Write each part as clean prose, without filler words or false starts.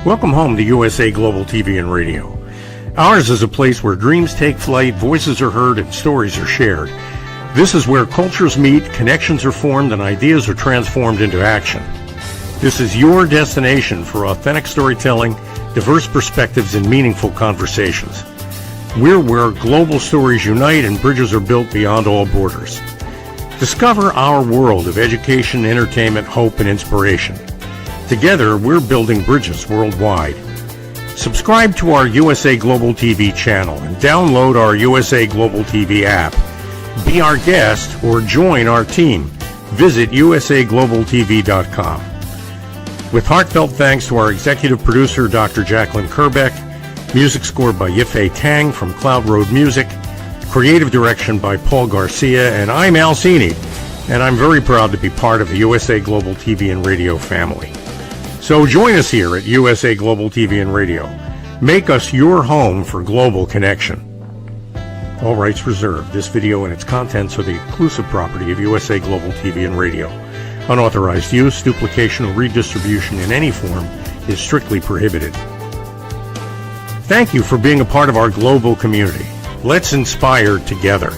Welcome home to USA Global TV and Radio. Ours is a place where dreams take flight, voices are heard, and stories are shared. This is where cultures meet, connections are formed, and ideas are transformed into action. This is your destination for authentic storytelling, diverse perspectives, and meaningful conversations. We're where global stories unite and bridges are built beyond all borders. Discover our world of education, entertainment, hope, and inspiration. Together, we're building bridges worldwide. Subscribe to our USA Global TV channel and download our USA Global TV app. Be our guest or join our team. Visit usaglobaltv.com. With heartfelt thanks to our executive producer, Dr. Jacqueline Kerbeck, music scored by Yifei Tang from Cloud Road Music, creative direction by Paul Garcia, and I'm Al Cini, and I'm very proud to be part of the USA Global TV and Radio family. So join us here at USA Global TV and Radio. Make us your home for global connection. All rights reserved. This video and its contents are the exclusive property of USA Global TV and Radio. Unauthorized use, duplication, or redistribution in any form is strictly prohibited. Thank you for being a part of our global community. Let's inspire together.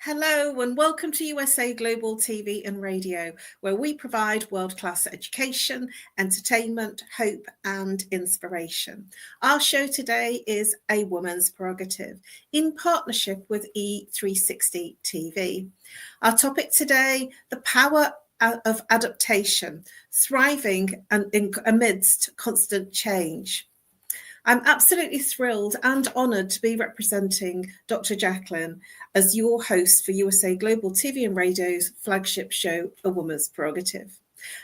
Hello and welcome to USA Global TV and Radio, where we provide world-class education, entertainment, hope and inspiration. Our show today is A Woman's Prerogative in partnership with E360 TV. Our topic today, the power of adaptation, thriving amidst constant change. I'm absolutely thrilled and honoured to be representing Dr. Jacqueline as your host for USA Global TV and Radio's flagship show, A Woman's Prerogative.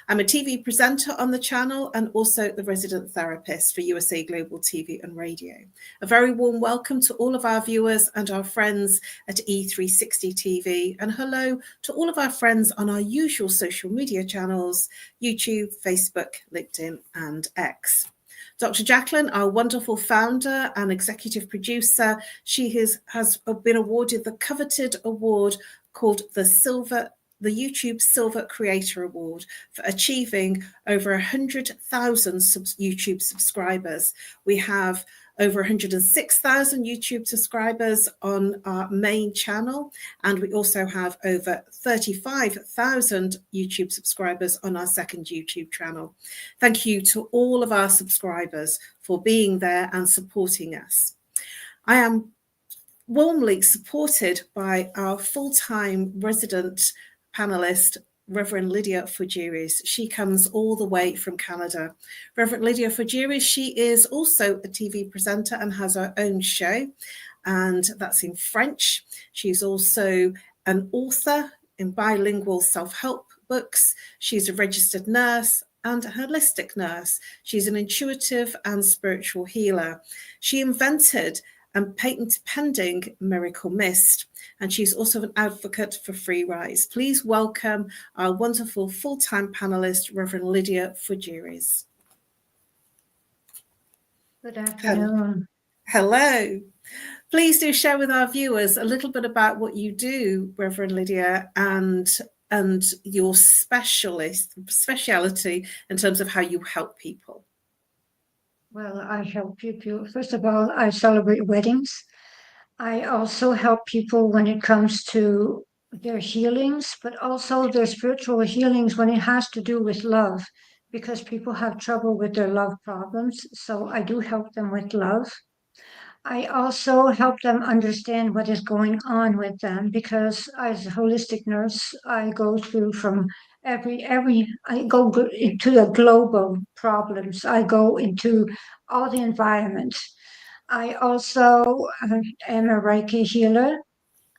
I'm a TV presenter on the channel and also the resident therapist for USA Global TV and Radio. A very warm welcome to all of our viewers and our friends at E360 TV, and hello to all of our friends on our usual social media channels, YouTube, Facebook, LinkedIn and X. Dr. Jacqueline, our wonderful founder and executive producer, she has been awarded the coveted award called the YouTube Silver Creator Award for achieving over 100,000 YouTube subscribers. We have over 106,000 YouTube subscribers on our main channel, and we also have over 35,000 YouTube subscribers on our second YouTube channel. Thank you to all of our subscribers for being there and supporting us. I am warmly supported by our full-time resident panelist, Reverend Lydia Fougeres. She comes all the way from Canada. Reverend Lydia Fougeres, she is also a TV presenter and has her own show, and that's in French. She's also an author in bilingual self-help books. She's a registered nurse and a holistic nurse. She's an intuitive and spiritual healer. She invented and patent-pending Miracle Mist, and she's also an advocate for free rides. Please welcome our wonderful full-time panelist, Reverend Lydia Fougeres. Good afternoon. Hello. Please do share with our viewers a little bit about what you do, Reverend Lydia, and your speciality in terms of how you help people. Well, I help people. First of all, I celebrate weddings. I also help people when it comes to their healings, but also their spiritual healings when it has to do with love, because people have trouble with their love problems. So I do help them with love. I also help them understand what is going on with them, because as a holistic nurse, I go through from I go into the global problems. I go into all the environment. I also am a Reiki healer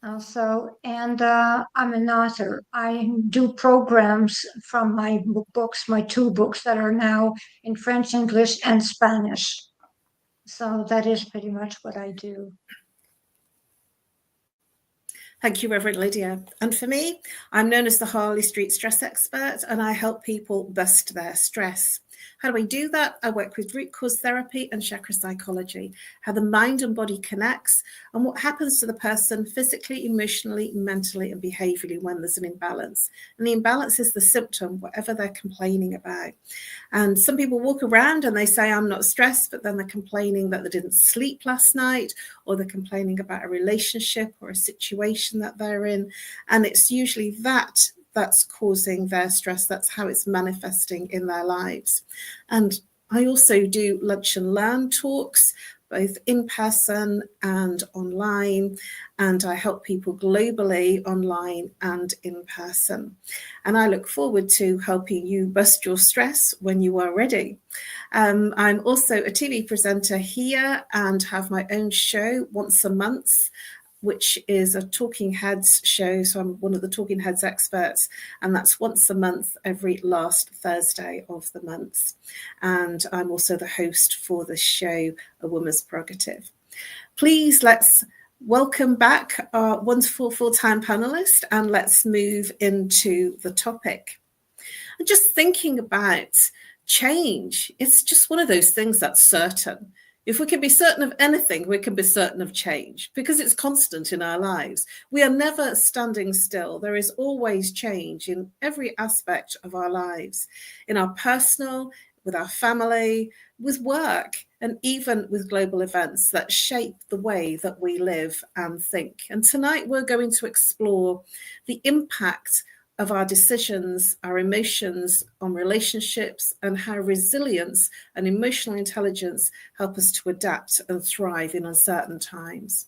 also, and I'm an author. I do programs from my books, my 2 books that are now in French, English, and Spanish. So that is pretty much what I do. Thank you, Reverend Lydia. And for me, I'm known as the Harley Street Stress Expert, and I help people bust their stress. How do I do that? I work with root cause therapy and chakra psychology, how the mind and body connects and what happens to the person physically, emotionally, mentally, and behaviorally when there's an imbalance. And the imbalance is the symptom, whatever they're complaining about. And some people walk around and they say, I'm not stressed, but then they're complaining that they didn't sleep last night, or they're complaining about a relationship or a situation that they're in. And it's usually that's causing their stress. That's how it's manifesting in their lives. And I also do lunch and learn talks, both in person and online. And I help people globally, online and in person. And I look forward to helping you bust your stress when you are ready. I'm also a TV presenter here and have my own show once a month, which is a Talking Heads show. So I'm one of the Talking Heads experts, and that's once a month, every last Thursday of the month. And I'm also the host for the show, A Woman's Prerogative. Please, let's welcome back our wonderful full-time panelist, and let's move into the topic. And just thinking about change, it's just one of those things that's certain. If we can be certain of anything, we can be certain of change, because it's constant in our lives. We are never standing still. There is always change in every aspect of our lives, in our personal, with our family, with work, and even with global events that shape the way that we live and think. And tonight we're going to explore the impact of our decisions, our emotions on relationships, and how resilience and emotional intelligence help us to adapt and thrive in uncertain times.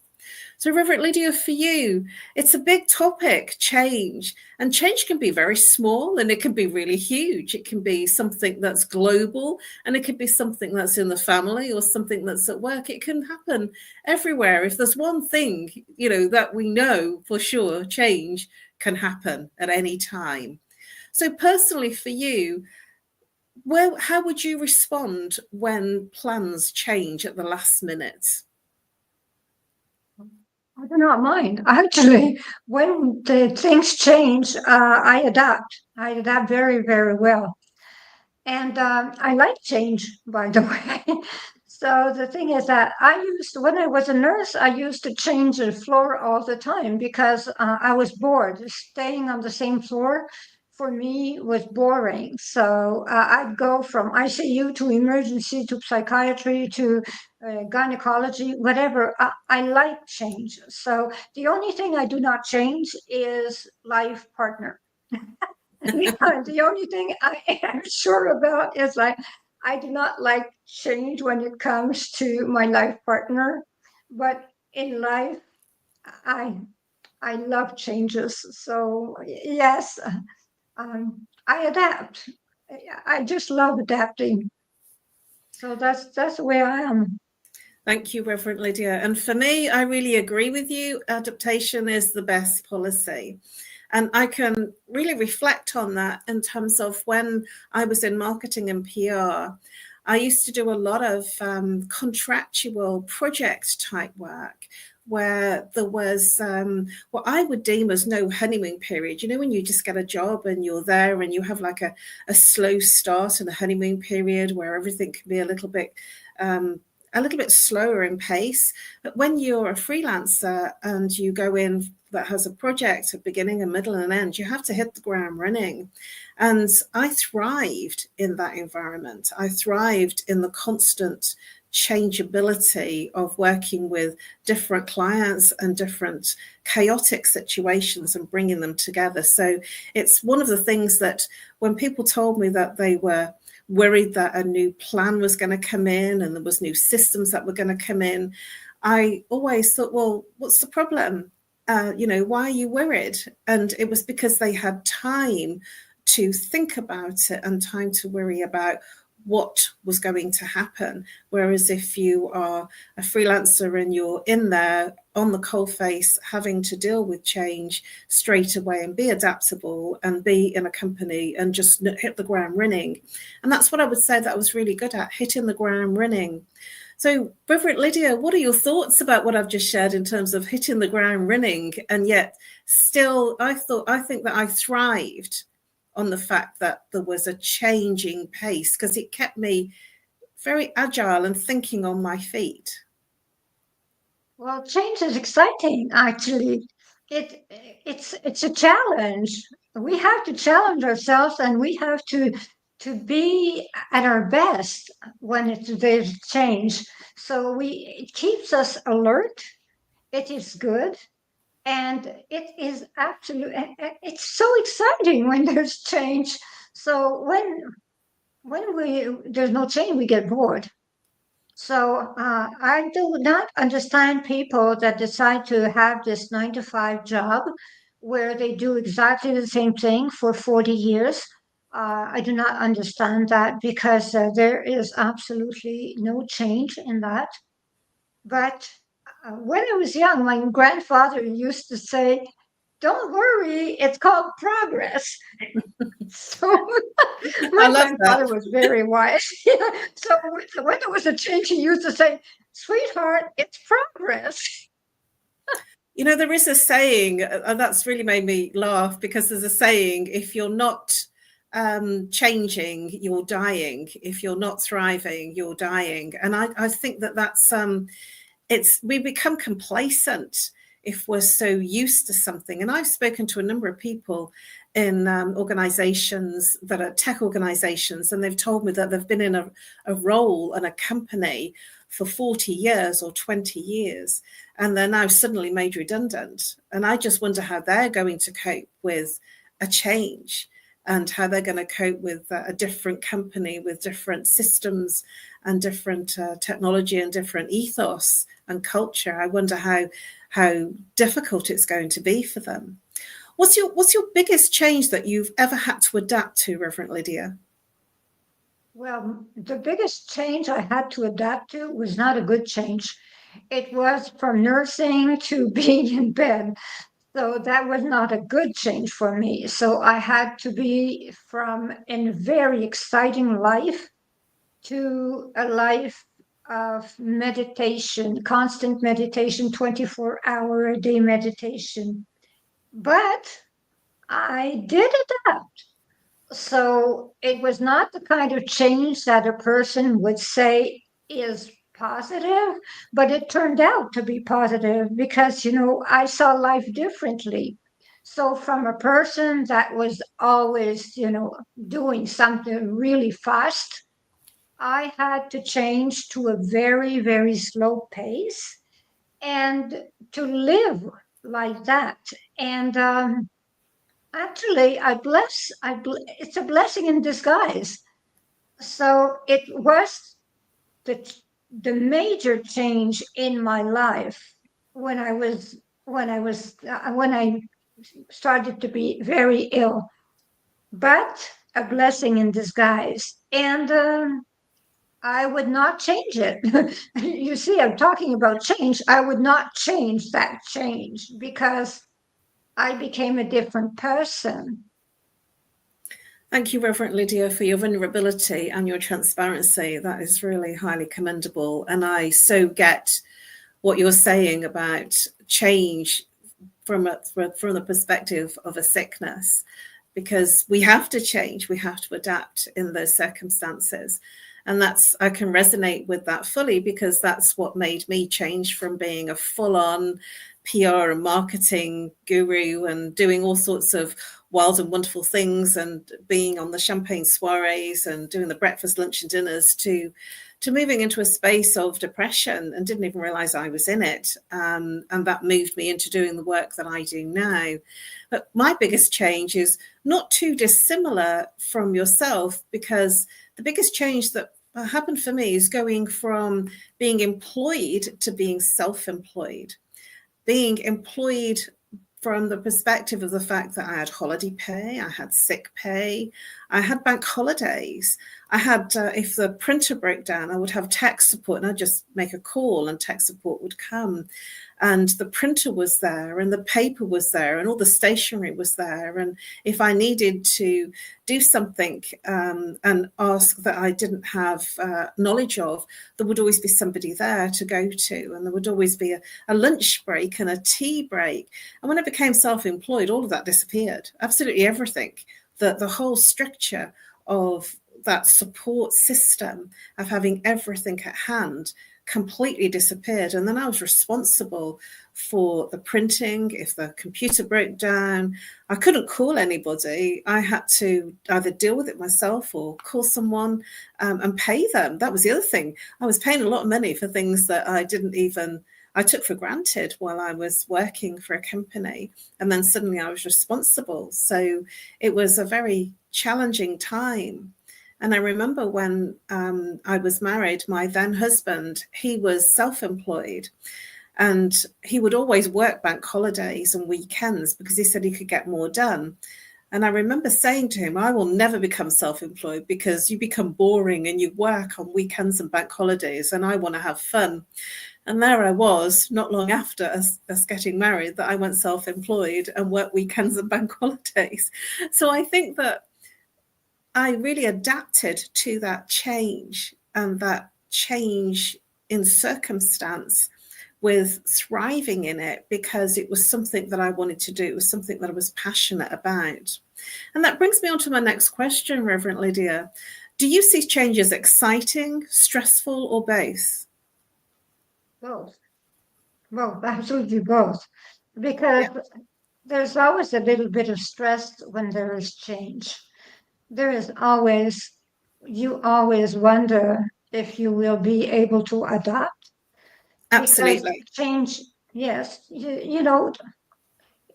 So Reverend Lydia, for you, it's a big topic, change. And change can be very small and it can be really huge. It can be something that's global, and it can be something that's in the family or something that's at work. It can happen everywhere. If there's one thing, that we know for sure, change can happen at any time. So personally for you, how would you respond when plans change at the last minute? I do not mind. Actually, when the things change, I adapt. I adapt very, very well. And I like change, by the way. So the thing is that when I was a nurse, I used to change the floor all the time because I was bored. Staying on the same floor for me was boring. So I'd go from ICU to emergency to psychiatry to gynecology, whatever. I like change. So the only thing I do not change is life partner. The only thing I am sure about is I do not like change when it comes to my life partner, but in life, I love changes. So yes, I adapt. I just love adapting. So that's where I am. Thank you, Reverend Lydia. And for me, I really agree with you. Adaptation is the best policy. And I can really reflect on that in terms of when I was in marketing and PR. I used to do a lot of contractual project type work where there was what I would deem as no honeymoon period. When you just get a job and you're there and you have like a slow start and a honeymoon period where everything can be a little bit slower in pace. But when you're a freelancer and you go in that has a project, a beginning, a middle, and an end, you have to hit the ground running. And I thrived in that environment. I thrived in the constant changeability of working with different clients and different chaotic situations and bringing them together. So it's one of the things that when people told me that they were worried that a new plan was going to come in and there was new systems that were going to come in, I always thought, well, what's the problem? Why are you worried? And it was because they had time to think about it and time to worry about what was going to happen. Whereas if you are a freelancer and you're in there on the coalface having to deal with change straight away and be adaptable and be in a company and just hit the ground running. And that's what I would say that I was really good at, hitting the ground running. So, Reverend Lydia, what are your thoughts about what I've just shared in terms of hitting the ground running? And yet still, I think that I thrived on the fact that there was a changing pace, because it kept me very agile and thinking on my feet. Well, change is exciting, actually. It's a challenge. We have to challenge ourselves, and we have to be at our best when there's change. So it keeps us alert. It is good, and it is it's so exciting when there's change. So when there's no change, we get bored. So I do not understand people that decide to have this 9 to 5 job where they do exactly the same thing for 40 years. I do not understand that because there is absolutely no change in that. But when I was young, my grandfather used to say, "Don't worry, it's called progress." So I my love grandfather that. was very wise. Yeah. So when there was a change, he used to say, "Sweetheart, it's progress." You know, there is a saying, that's really made me laugh, because there's a saying, if you're not changing, you're dying. If you're not thriving, you're dying. And I think that that's, we become complacent if we're so used to something. And I've spoken to a number of people in organizations that are tech organizations, and they've told me that they've been in a role and a company for 40 years or 20 years, and they're now suddenly made redundant. And I just wonder how they're going to cope with a change, and how they're going to cope with a different company with different systems and different technology and different ethos and culture. I wonder how difficult it's going to be for them. What's your biggest change that you've ever had to adapt to, Reverend Lydia? Well, the biggest change I had to adapt to was not a good change. It was from nursing to being in bed. So that was not a good change for me. So I had to be from a very exciting life to a life of meditation, constant meditation, 24-hour-a-day meditation. But I did adapt. So it was not the kind of change that a person would say is positive, but it turned out to be positive because, I saw life differently. So from a person that was always, doing something really fast, I had to change to a very, very slow pace and to live like that. And actually, it's a blessing in disguise. So it was the major change in my life when I started to be very ill, but a blessing in disguise. And I would not change it. You see, I'm talking about change. I would not change that change because I became a different person. Thank you, Reverend Lydia, for your vulnerability and your transparency. That is really highly commendable. And I so get what you're saying about change from the perspective of a sickness, because we have to change, we have to adapt in those circumstances. And I can resonate with that fully, because that's what made me change from being a full-on PR and marketing guru and doing all sorts of wild and wonderful things and being on the champagne soirees and doing the breakfast, lunch and dinners to moving into a space of depression, and didn't even realize I was in it. And that moved me into doing the work that I do now. But my biggest change is not too dissimilar from yourself, because the biggest change that happened for me is going from being employed to being self-employed. Being employed from the perspective of the fact that I had holiday pay, I had sick pay, I had bank holidays. I had, if the printer broke down, I would have tech support, and I'd just make a call and tech support would come. And the printer was there, and the paper was there, and all the stationery was there. And if I needed to do something and ask that I didn't have knowledge of, there would always be somebody there to go to. And there would always be a lunch break and a tea break. And when I became self-employed, all of that disappeared. Absolutely everything the whole structure of that support system of having everything at hand completely disappeared. And then I was responsible for the printing. If the computer broke down, I couldn't call anybody. I had to either deal with it myself or call someone and pay them. That was the other thing. I was paying a lot of money for things that I took for granted while I was working for a company. And then suddenly I was responsible. So it was a very challenging time. And I remember when I was married, my then husband, he was self-employed, and he would always work bank holidays and weekends because he said he could get more done. And I remember saying to him, I will never become self-employed because you become boring and you work on weekends and bank holidays, and I want to have fun. And there I was, not long after us getting married, that I went self-employed and worked weekends and bank holidays. So I think that I really adapted to that change, and that change in circumstance with thriving in it, because it was something that I wanted to do. It was something that I was passionate about. And that brings me on to my next question, Reverend Lydia. Do you see change as exciting, stressful, or both? Both. Both, absolutely both. Because there's always a little bit of stress when there is change. There is always, you always wonder if you will be able to adapt. Absolutely. Because change, yes, you know,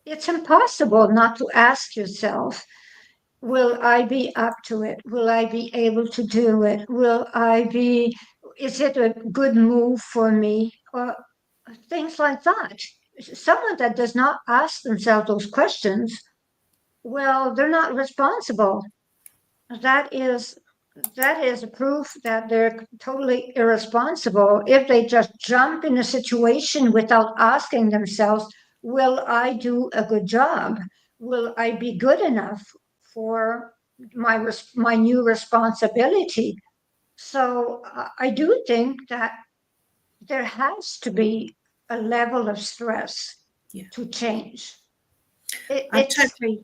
it's impossible not to ask yourself, will I be up to it? Will I be able to do it? Is it a good move for me? Or things like that. Someone that does not ask themselves those questions, well, they're not responsible. That is a proof that they're totally irresponsible if they just jump in a situation without asking themselves, will I do a good job? Will I be good enough for my new responsibility? So I do think that there has to be a level of stress to change. I totally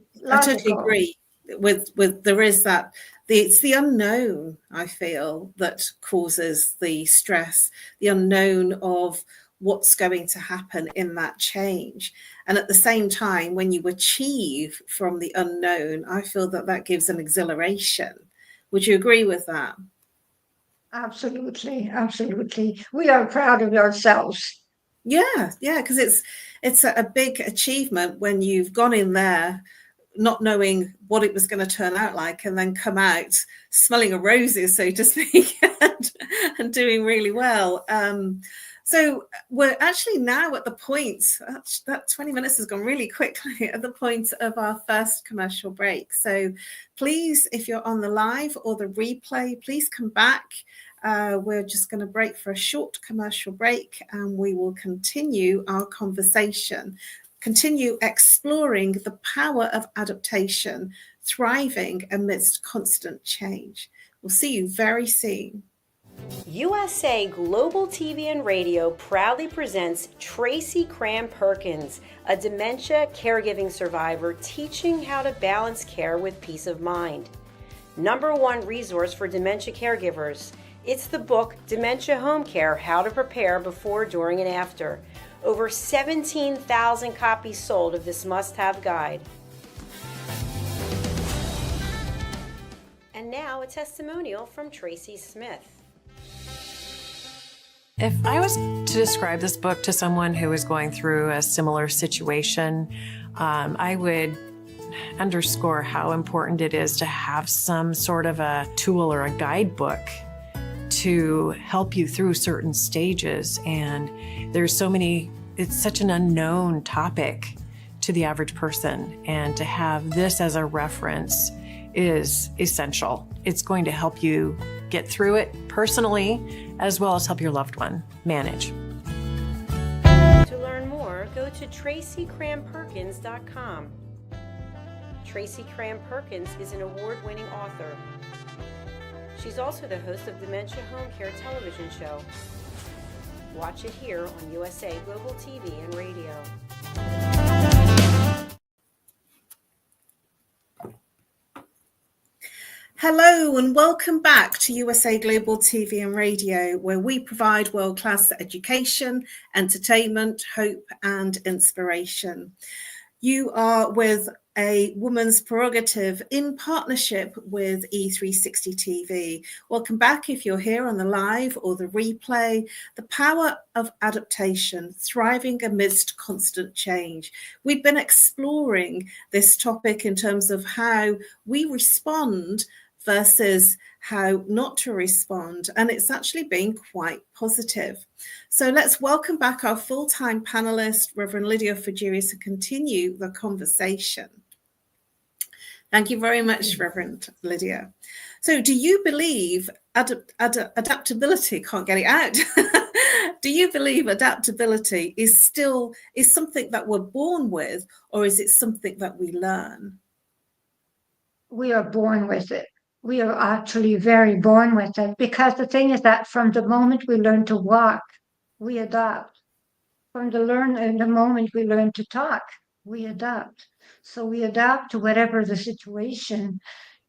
agree with there is that. It's the unknown, I feel, that causes the stress, the unknown of what's going to happen in that change. And at the same time, when you achieve from the unknown, I feel that that gives an exhilaration. Would you agree with that? Absolutely, absolutely. We are proud of ourselves. Yeah, because it's a big achievement when you've gone in there not knowing what it was going to turn out like, and then come out smelling of roses, so to speak, and doing really well. So we're actually now at the point, that 20 minutes has gone really quickly, at the point of our first commercial break. So please, if you're on the live or the replay, please come back. We're just going to break for a short commercial break, and we will continue our conversation, continue exploring the power of adaptation, thriving amidst constant change. We'll see you very soon. USA Global TV and Radio proudly presents Tracy Cram-Perkins, a dementia caregiving survivor teaching how to balance care with peace of mind. #1 resource for dementia caregivers. It's the book Dementia Home Care: How to Prepare Before, During, and After. Over 17,000 copies sold of this must-have guide. And now a testimonial from Tracy Smith. If I was to describe this book to someone who is going through a similar situation, I would underscore how important it is to have some sort of a tool or a guidebook to help you through certain stages. And there's so many, it's such an unknown topic to the average person. And to have this as a reference is essential. It's going to help you get through it personally, as well as help your loved one manage. To learn more, go to tracycramperkins.com. Tracy Cram-Perkins is an award-winning author. She's also the host of Dementia Home Care television show. Watch it here on USA Global TV and Radio. Hello and welcome back to USA Global TV and Radio, where we provide world-class education, entertainment, hope and inspiration. You are with a Woman's Prerogative in partnership with E360 TV. Welcome back if you're here on the live or the replay. The power of adaptation, thriving amidst constant change. We've been exploring this topic in terms of how we respond versus how not to respond, and it's actually been quite positive. So let's welcome back our full-time panelist, Reverend Lydia Fougeres, to continue the conversation. Thank you very much, Reverend Lydia. So do you believe adaptability, can't get it out. Do you believe adaptability is something that we're born with, or is it something that we learn? We are born with it. We are actually very born with it, because the thing is that from the moment we learn to walk, we adapt. From the moment we learn to talk, we adapt. So we adapt to whatever the situation.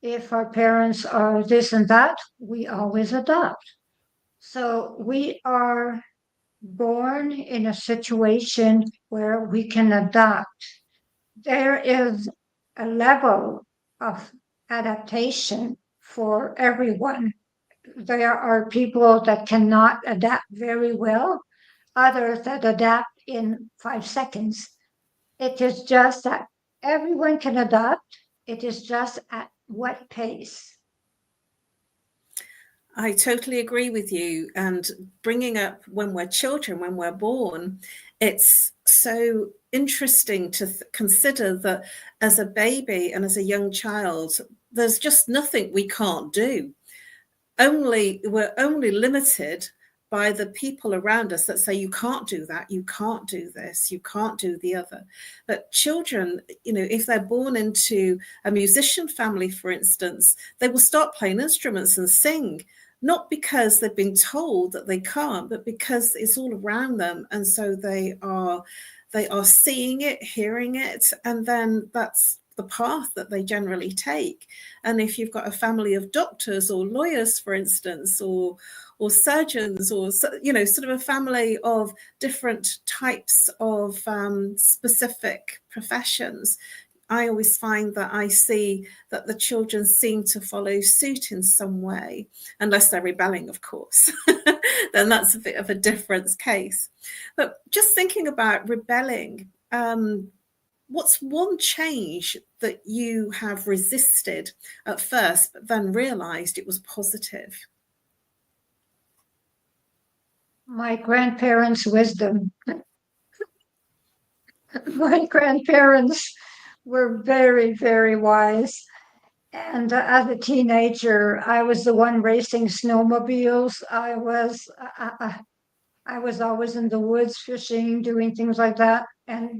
If our parents are this and that, we always adapt. So we are born in a situation where we can adapt. There is a level of adaptation for everyone. There are people that cannot adapt very well, others that adapt in 5 seconds. It is just that everyone can adapt. It is just at what pace. I totally agree with you. And bringing up when we're children, when we're born, it's so interesting to consider that as a baby and as a young child, there's just nothing we can't do. We're only limited by the people around us that say, you can't do that, you can't do this, you can't do the other. But children, if they're born into a musician family, for instance, they will start playing instruments and sing, not because they've been told that they can't, but because it's all around them. And so they are seeing it, hearing it, and then that's the path that they generally take. And if you've got a family of doctors or lawyers, for instance, or surgeons, or sort of a family of different types of specific professions, I always find that I see that the children seem to follow suit in some way, unless they're rebelling, of course. Then that's a bit of a different case. But just thinking about rebelling, what's one change that you have resisted at first, but then realized it was positive? My grandparents' wisdom. My grandparents were very, very wise. And as a teenager, I was the one racing snowmobiles. I was always in the woods fishing, doing things like that.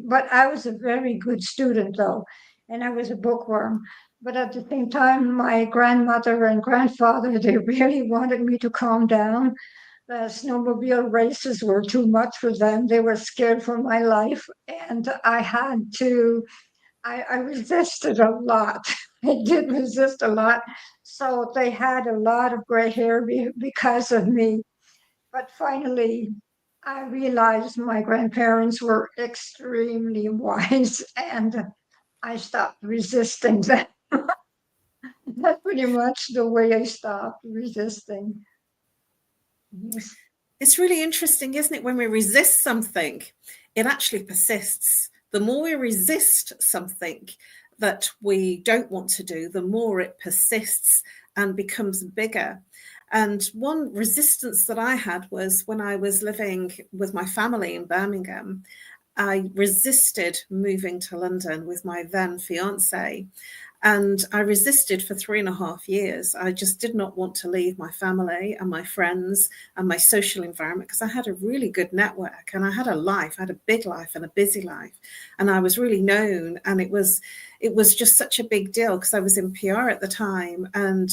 But I was a very good student, though, and I was a bookworm. But at the same time, my grandmother and grandfather, they really wanted me to calm down. The snowmobile races were too much for them. They were scared for my life, and I resisted a lot. I did resist a lot. So they had a lot of gray hair because of me. But finally, I realized my grandparents were extremely wise, and I stopped resisting them. That's pretty much the way I stopped resisting. Yes. It's really interesting, isn't it? When we resist something, it actually persists. The more we resist something that we don't want to do, the more it persists and becomes bigger. And one resistance that I had was when I was living with my family in Birmingham. I resisted moving to London with my then fiance. And I resisted for 3.5 years. I just did not want to leave my family and my friends and my social environment, because I had a really good network and I had a life. I had a big life and a busy life. And I was really known. And it was just such a big deal, because I was in PR at the time, and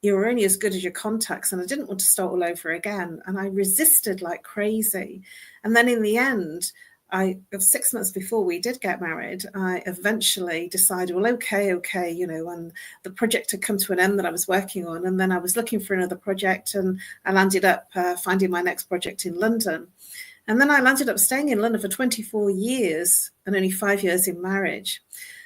you're only as good as your contacts. And I didn't want to start all over again. And I resisted like crazy. And then in the end, 6 months before we did get married, I eventually decided, well, okay, and the project had come to an end that I was working on, and then I was looking for another project, and I landed up finding my next project in London. And then I landed up staying in London for 24 years and only 5 years in marriage.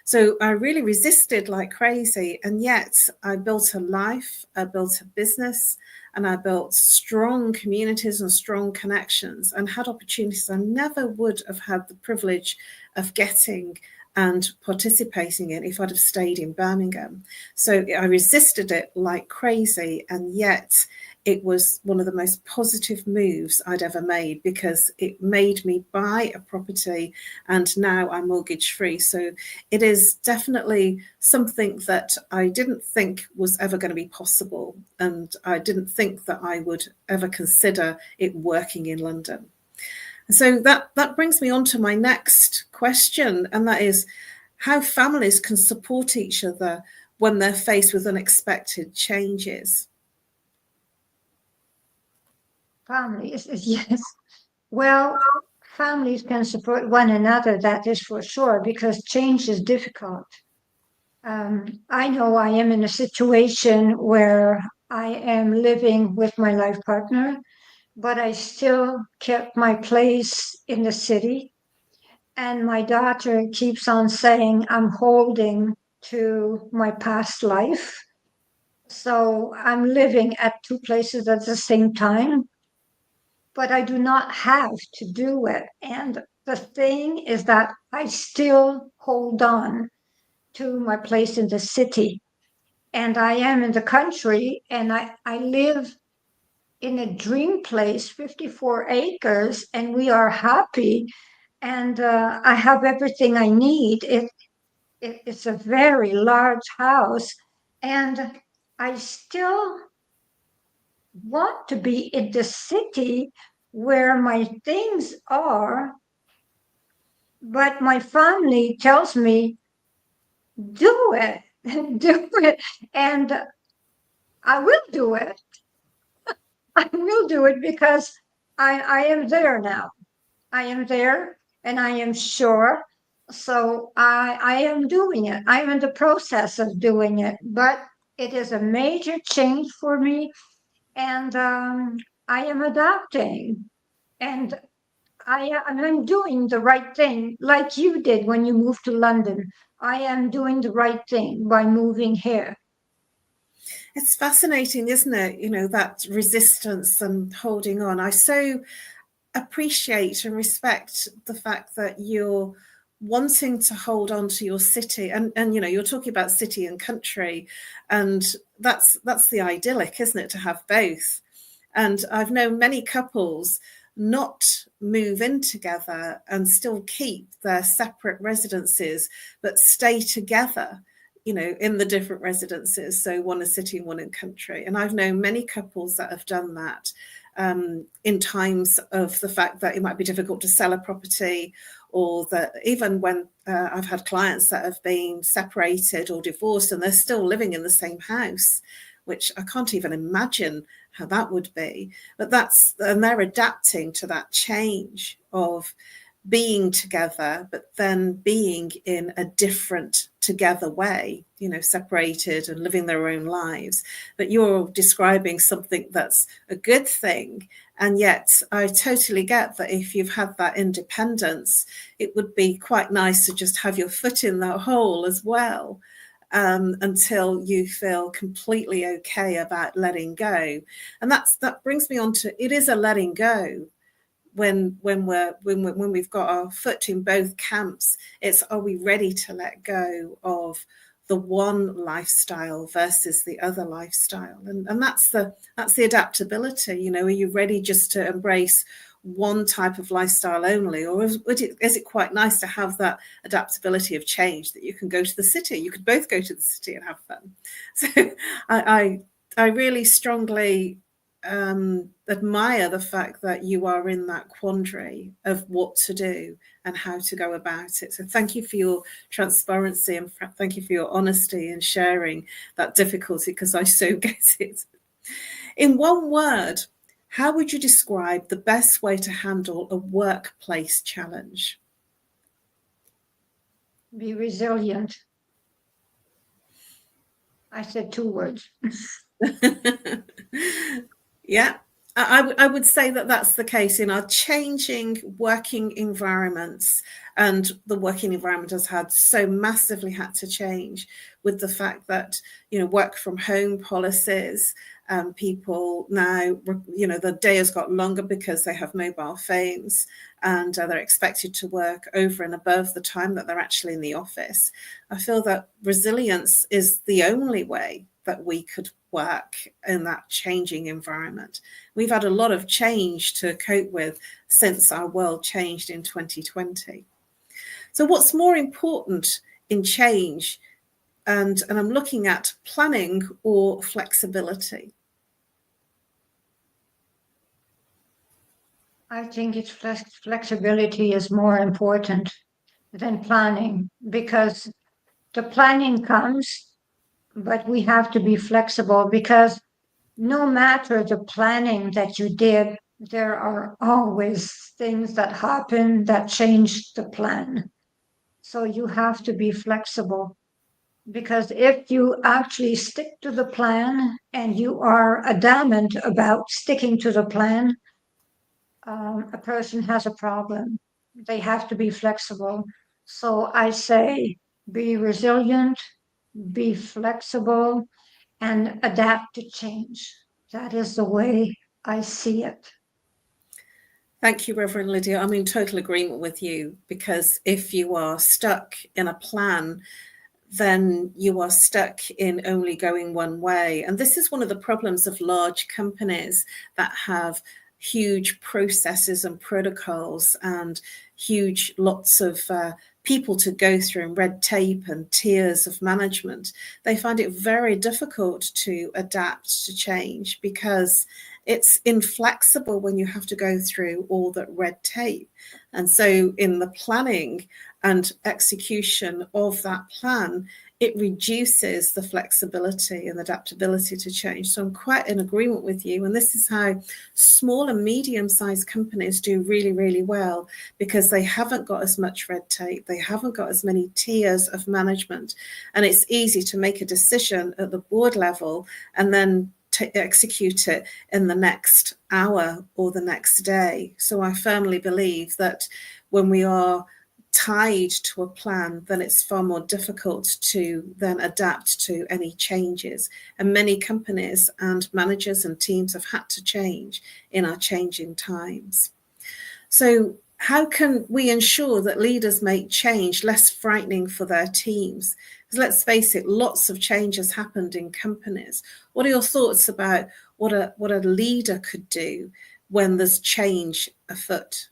So I really resisted like crazy, and yet I built a life, I built a business, and I built strong communities and strong connections and had opportunities I never would have had the privilege of getting and participating in if I'd have stayed in Birmingham. So I resisted it like crazy, and yet it was one of the most positive moves I'd ever made, because it made me buy a property, and now I'm mortgage free. So it is definitely something that I didn't think was ever going to be possible, and I didn't think that I would ever consider it working in London. So that brings me on to my next question, and that is how families can support each other when they're faced with unexpected changes. Families, yes. Well, families can support one another, that is for sure, because change is difficult. I know I am in a situation where I am living with my life partner, but I still kept my place in the city. And my daughter keeps on saying I'm holding to my past life. So I'm living at two places at the same time, but I do not have to do it. And the thing is that I still hold on to my place in the city. And I am in the country, and I live in a dream place, 54 acres, and we are happy. And I have everything I need. It's a very large house, and I still want to be in the city where my things are, but my family tells me, do it, do it, and I will do it. I will do it because I am there now. I am there, and I am sure. So I am doing it. I'm in the process of doing it, but it is a major change for me, and I am adapting, and I'm doing the right thing, like you did when you moved to London. I am doing the right thing by moving here. It's fascinating, isn't it? That resistance and holding on. I so appreciate and respect the fact that you're wanting to hold on to your city, and you're talking about city and country, and that's the idyllic, isn't it, to have both? And I've known many couples not move in together and still keep their separate residences, but stay together, in the different residences. So one in city, one in country. And I've known many couples that have done that in times of the fact that it might be difficult to sell a property, or that even when I've had clients that have been separated or divorced and they're still living in the same house, which I can't even imagine how that would be. But and they're adapting to that change of being together, but then being in a different together way, separated and living their own lives. But you're describing something that's a good thing. And yet I totally get that if you've had that independence, it would be quite nice to just have your foot in that hole as well, until you feel completely okay about letting go. And that brings me on to, it is a letting go. When we've got our foot in both camps, it's, are we ready to let go of the one lifestyle versus the other lifestyle? And that's the adaptability. Are you ready just to embrace one type of lifestyle only, or is it quite nice to have that adaptability of change, that you can go to the city, you could both go to the city and have fun? So I really strongly admire the fact that you are in that quandary of what to do and how to go about it. So thank you for your transparency, and thank you for your honesty and sharing that difficulty, because I so get it. In one word, how would you describe the best way to handle a workplace challenge? Be resilient. I said 2 words. Yeah, I would say that that's the case in our changing working environments, and the working environment has had so massively had to change with the fact that, you know, work from home policies, people now, you know, the day has got longer because they have mobile phones, and they're expected to work over and above the time that they're actually in the office. I feel that resilience is the only way that we could work in that changing environment. We've had a lot of change to cope with since our world changed in 2020. So what's more important in change? And I'm looking at planning or flexibility. I think it's flexibility is more important than planning, because the planning comes, but we have to be flexible, because no matter the planning that you did, there are always things that happen that change the plan. So you have to be flexible, because if you actually stick to the plan and you are adamant about sticking to the plan, a person has a problem. They have to be flexible. So I say be resilient, be flexible, and adapt to change. That is the way I see it. Thank you, Reverend Lydia. I'm in total agreement with you, because if you are stuck in a plan, then you are stuck in only going one way. And this is one of the problems of large companies that have huge processes and protocols and huge lots of people to go through, and red tape and tiers of management. They find it very difficult to adapt to change, because it's inflexible when you have to go through all that red tape. And so in the planning and execution of that plan, it reduces the flexibility and adaptability to change. So I'm quite in agreement with you. And this is how small and medium-sized companies do really, really well, because they haven't got as much red tape. They haven't got as many tiers of management. And it's easy to make a decision at the board level and then execute it in the next hour or the next day. So I firmly believe that when we are tied to a plan, then it's far more difficult to then adapt to any changes. And many companies and managers and teams have had to change in our changing times. So how can we ensure that leaders make change less frightening for their teams? Because let's face it, lots of change has happened in companies. What are your thoughts about what a leader could do when there's change afoot?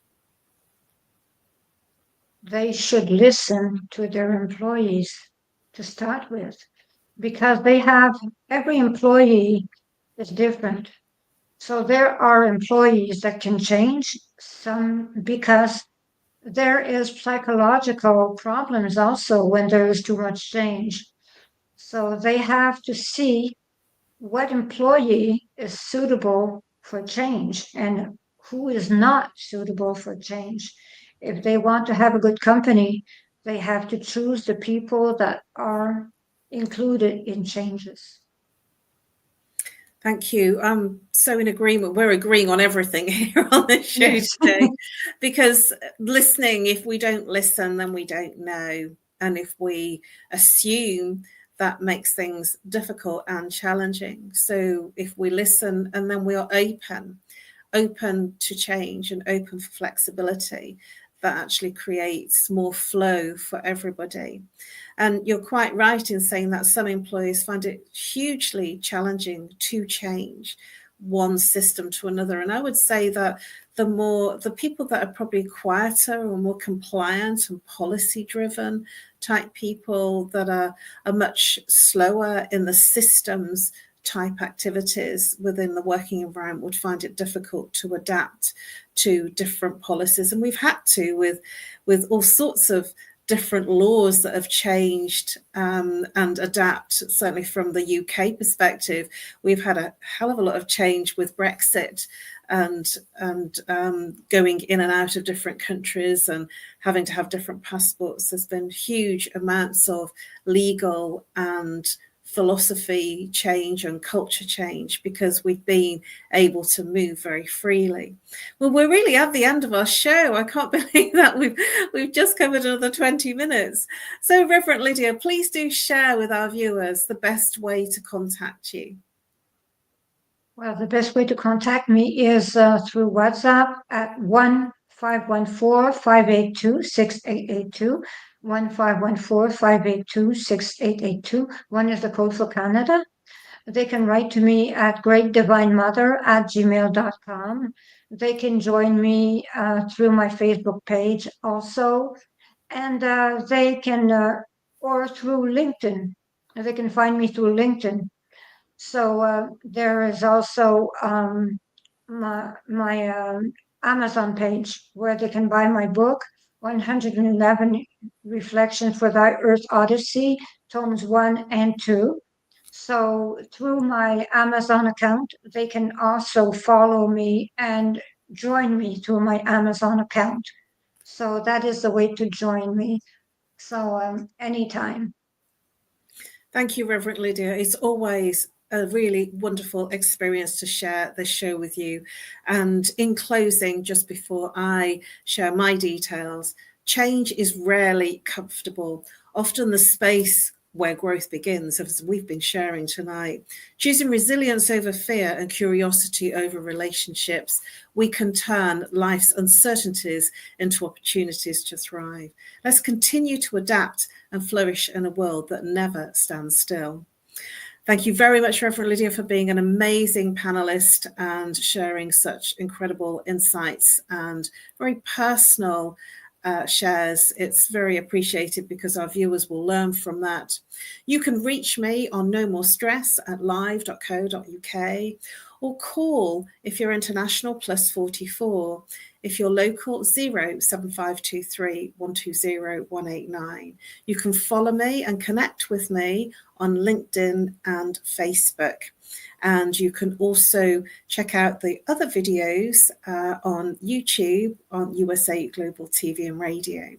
They should listen to their employees to start with, because every employee is different. So there are employees that can change, some because there is psychological problems also when there is too much change. So they have to see what employee is suitable for change and who is not suitable for change. If they want to have a good company, they have to choose the people that are included in changes. Thank you. I'm so in agreement. We're agreeing on everything here on the show Yes. today, because listening, if we don't listen, then we don't know. And if we assume, that makes things difficult and challenging. So if we listen and then we are open to change and open for flexibility, that actually creates more flow for everybody. And you're quite right in saying that some employees find it hugely challenging to change one system to another. And I would say that the people that are probably quieter or more compliant and policy driven type people, that are much slower in the systems type activities within the working environment, would find it difficult to adapt to different policies. And we've had to with all sorts of different laws that have changed and adapt. Certainly from the UK perspective, we've had a hell of a lot of change with Brexit and going in and out of different countries and having to have different passports. There's been huge amounts of legal and philosophy change and culture change because we've been able to move very freely. Well, we're really at the end of our show. I can't believe that we've just covered another 20 minutes. So Reverend Lydia, please do share with our viewers the best way to contact you. Well, the best way to contact me is through WhatsApp at 1-514-582-6882. 1-514-582-6882. One is the code for Canada. They can write to me at greatdivinemother@gmail.com. They can join me through my Facebook page also. And they can, or through LinkedIn. They can find me through LinkedIn. So there is also my Amazon page where they can buy my book, 111 Reflections for Thy Earth Odyssey, tomes 1 and 2. So through my Amazon account, they can also follow me and join me through my Amazon account. So that is the way to join me. So anytime. Thank you, Reverend Lydia. It's always a really wonderful experience to share this show with you. And in closing, just before I share my details, change is rarely comfortable. Often the space where growth begins, as we've been sharing tonight. Choosing resilience over fear and curiosity over relationships, we can turn life's uncertainties into opportunities to thrive. Let's continue to adapt and flourish in a world that never stands still. Thank you very much, Reverend Lydia, for being an amazing panelist and sharing such incredible insights and very personal shares. It's very appreciated because our viewers will learn from that. You can reach me on No More Stress at live.co.uk or call if you're international +44. If you're local, 07523 120 189. You can follow me and connect with me on LinkedIn and Facebook. And you can also check out the other videos on YouTube on USA Global TV and Radio.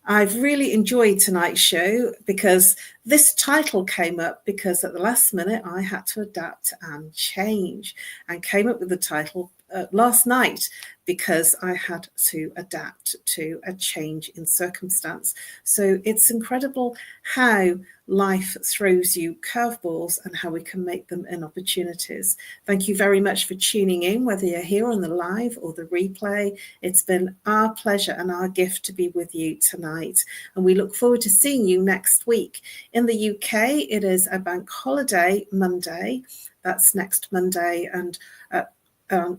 I've really enjoyed tonight's show because this title came up because at the last minute I had to adapt and change and came up with the title last night because I had to adapt to a change in circumstance. So it's incredible how life throws you curveballs and how we can make them in opportunities. Thank you very much for tuning in, whether you're here on the live or the replay. It's been our pleasure and our gift to be with you tonight. And we look forward to seeing you next week. In the UK, it is a bank holiday Monday. That's next Monday. And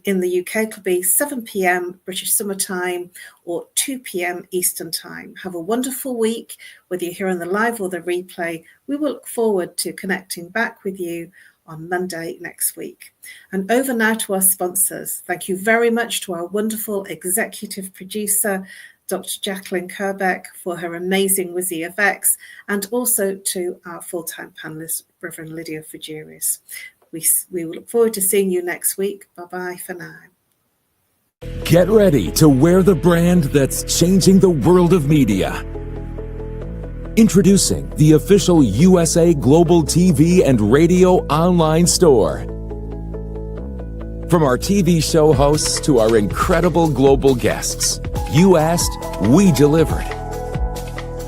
in the UK, it'll be 7 p.m. British Summer Time or 2 p.m. Eastern Time. Have a wonderful week, whether you're here on the live or the replay. We will look forward to connecting back with you on Monday next week. And over now to our sponsors. Thank you very much to our wonderful executive producer, Dr. Jacqueline Kerbeck, for her amazing Wizzy effects, and also to our full-time panelist, Reverend Lydia Fougeres. We will look forward to seeing you next week. Bye-bye for now. Get ready to wear the brand that's changing the world of media. Introducing the official USA Global TV and Radio online store. From our TV show hosts to our incredible global guests, you asked, we delivered.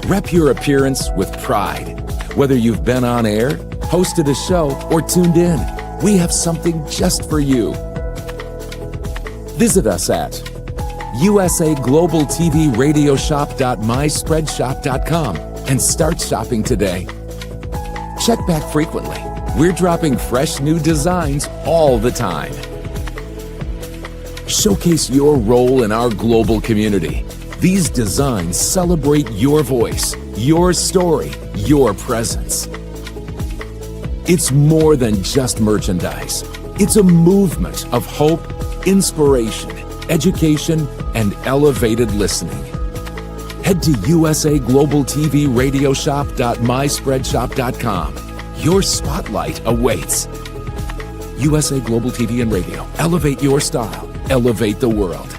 Rep your appearance with pride. Whether you've been on air, hosted a show, or tuned in, we have something just for you. Visit us at usaglobaltvradioshoп.myspreadshop.com and start shopping today. Check back frequently. We're dropping fresh new designs all the time. Showcase your role in our global community. These designs celebrate your voice, your story, your presence. It's more than just merchandise. It's a movement of hope, inspiration, education, and elevated listening. Head to usaglobaltvradiosshop.myspreadshop.com. Your spotlight awaits. USA Global TV and Radio. Elevate your style. Elevate the world.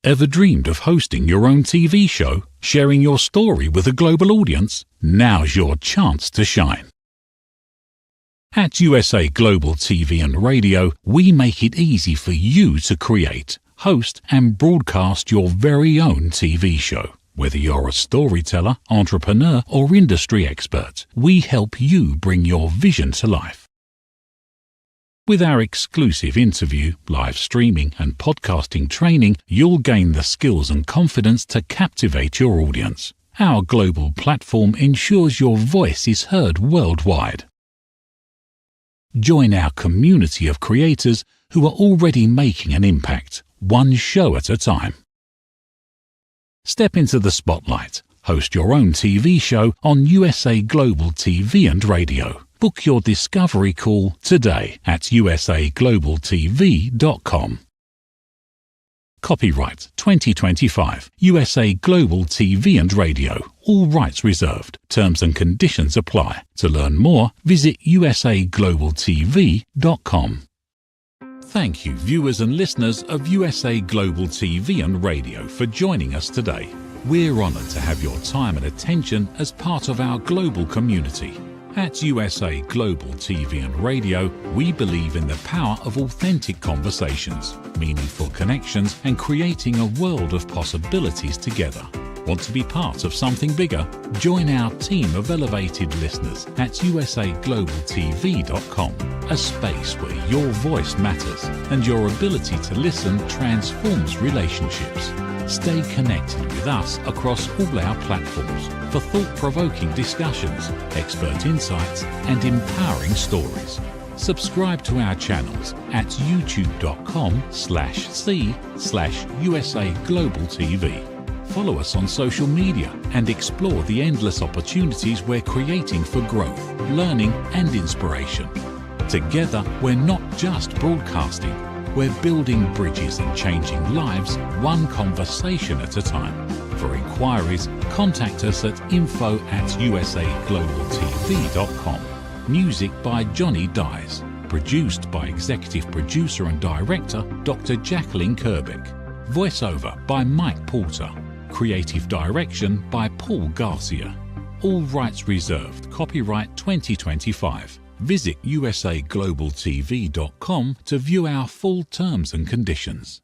Ever dreamed of hosting your own TV show, sharing your story with a global audience? Now's your chance to shine. At USA Global TV and Radio, we make it easy for you to create, host, and broadcast your very own TV show. Whether you're a storyteller, entrepreneur, or industry expert, we help you bring your vision to life. With our exclusive interview, live streaming, and podcasting training, you'll gain the skills and confidence to captivate your audience. Our global platform ensures your voice is heard worldwide. Join our community of creators who are already making an impact, one show at a time. Step into the spotlight. Host your own TV show on USA Global TV and Radio. Book your discovery call today at usaglobaltv.com. Copyright 2025 USA Global TV and Radio. All rights reserved. Terms and conditions apply. To learn more, visit usaglobaltv.com. Thank you, viewers and listeners of USA Global TV and Radio, for joining us today. We're honoured to have your time and attention as part of our global community. At USA Global TV and Radio, we believe in the power of authentic conversations, meaningful connections, and creating a world of possibilities together. Want to be part of something bigger? Join our team of elevated listeners at usaglobaltv.com, a space where your voice matters and your ability to listen transforms relationships. Stay connected with us across all our platforms for thought-provoking discussions, expert insights, and empowering stories. Subscribe to our channels at youtube.com/c/USA-Global-TV. Follow us on social media and explore the endless opportunities we're creating for growth, learning, and inspiration. Together, we're not just broadcasting. We're building bridges and changing lives, one conversation at a time. For inquiries, contact us at info@usaglobaltv.com. Music by Johnny Dyes. Produced by Executive Producer and Director Dr. Jacqueline Kerbeck. Voiceover by Mike Porter. Creative Direction by Paul Garcia. All rights reserved. Copyright 2025. Visit usaglobaltv.com to view our full terms and conditions.